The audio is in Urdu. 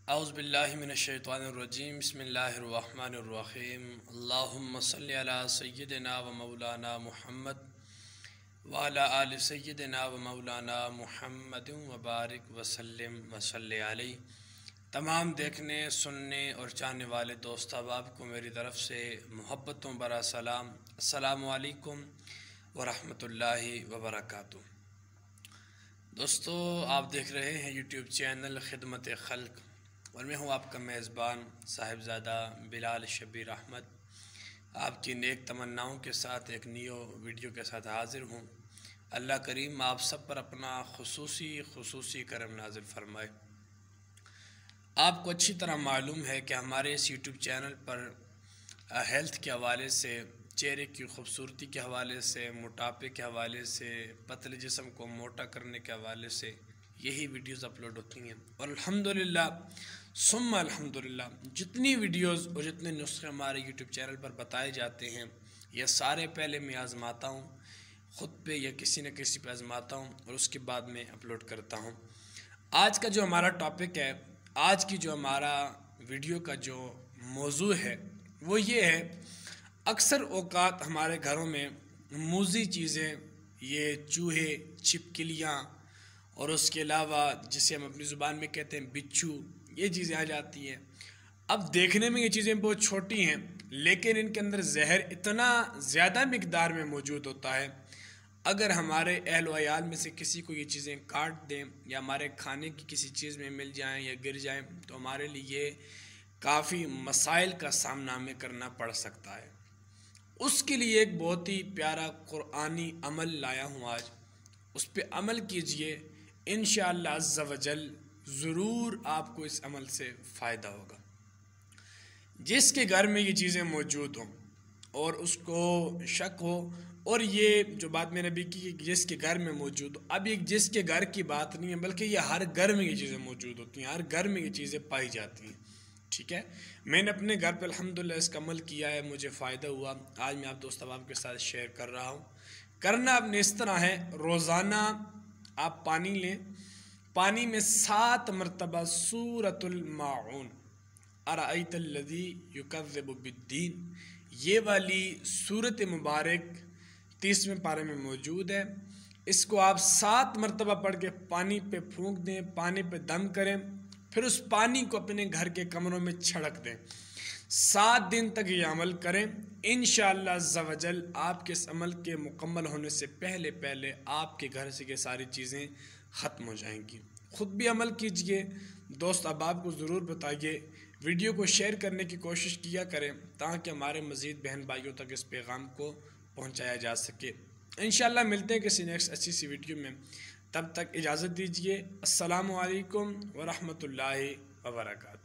اعوذ باللہ من الشیطان الرجیم بسم اللہ الرحمن الرحیم اللہم صلی علی سیدنا و مولانا محمد وعلی آل سیدنا و مولانا محمد وبارک وسلم وصلی علیہ۔ تمام دیکھنے سننے اور چاہنے والے دوست احباب کو میری طرف سے محبتوں برا سلام، السلام علیکم ورحمۃ اللہ وبرکاتہ۔ دوستو، آپ دیکھ رہے ہیں یوٹیوب چینل خدمت خلق اور میں ہوں آپ کا میزبان صاحبزادہ بلال شبیر احمد، آپ کی نیک تمناؤں کے ساتھ ایک نیو ویڈیو کے ساتھ حاضر ہوں۔ اللہ کریم آپ سب پر اپنا خصوصی کرم نازل فرمائے۔ آپ کو اچھی طرح معلوم ہے کہ ہمارے اس یوٹیوب چینل پر ہیلتھ کے حوالے سے، چہرے کی خوبصورتی کے حوالے سے، موٹاپے کے حوالے سے، پتلے جسم کو موٹا کرنے کے حوالے سے یہی ویڈیوز اپلوڈ ہوتی ہیں، اور الحمدللہ ثم الحمدللہ جتنی ویڈیوز اور جتنے نسخے ہمارے یوٹیوب چینل پر بتائے جاتے ہیں، یہ سارے پہلے میں آزماتا ہوں، خود پہ یا کسی نہ کسی پہ آزماتا ہوں اور اس کے بعد میں اپلوڈ کرتا ہوں۔ آج کا جو ہمارا ٹاپک ہے، آج کی جو ہمارا ویڈیو کا جو موضوع ہے وہ یہ ہے، اکثر اوقات ہمارے گھروں میں موذی چیزیں، یہ چوہے، چھپکلیاں اور اس کے علاوہ جسے ہم اپنی زبان میں کہتے ہیں بچھو، یہ چیزیں آ جاتی ہیں۔ اب دیکھنے میں یہ چیزیں بہت چھوٹی ہیں، لیکن ان کے اندر زہر اتنا زیادہ مقدار میں موجود ہوتا ہے، اگر ہمارے اہل و عیال میں سے کسی کو یہ چیزیں کاٹ دیں یا ہمارے کھانے کی کسی چیز میں مل جائیں یا گر جائیں تو ہمارے لیے کافی مسائل کا سامنا ہمیں کرنا پڑ سکتا ہے۔ اس کے لیے ایک بہت ہی پیارا قرآنی عمل لایا ہوں آج، اس پہ عمل کیجئے، انشاءاللہ عز و جل ضرور آپ کو اس عمل سے فائدہ ہوگا۔ جس کے گھر میں یہ چیزیں موجود ہوں اور اس کو شک ہو، اور یہ جو بات میں نے ابھی کی کہ جس کے گھر میں موجود ہو، اب یہ جس کے گھر کی بات نہیں ہے بلکہ یہ ہر گھر میں یہ چیزیں موجود ہوتی ہیں، ہر گھر میں یہ چیزیں پائی جاتی ہیں، ٹھیک ہے۔ میں نے اپنے گھر پہ الحمدللہ اس کا عمل کیا ہے، مجھے فائدہ ہوا، آج میں آپ دوست احباب کے ساتھ شیئر کر رہا ہوں۔ کرنا اپنے اس طرح ہے، روزانہ آپ پانی لیں، پانی میں 7 مرتبہ سورۃ الماعون، ارأیت الذی یکذب بالدین، یہ والی سورۃ مبارک 30ویں پارے میں موجود ہے۔ اس کو آپ 7 مرتبہ پڑھ کے پانی پہ پھونک دیں، پانی پہ دم کریں، پھر اس پانی کو اپنے گھر کے کمروں میں چھڑک دیں۔ 7 دن تک یہ عمل کریں، انشاءاللہ عز و جل آپ کے اس عمل کے مکمل ہونے سے پہلے آپ کے گھر سے یہ ساری چیزیں ختم ہو جائیں گی۔ خود بھی عمل کیجئے، دوست احباب کو ضرور بتائیے، ویڈیو کو شیئر کرنے کی کوشش کیا کریں تاکہ ہمارے مزید بہن بھائیوں تک اس پیغام کو پہنچایا جا سکے۔ انشاءاللہ ملتے ہیں کسی نیکسٹ اچھی سی ویڈیو میں، تب تک اجازت دیجئے۔ السلام علیکم ورحمۃ اللہ وبرکاتہ۔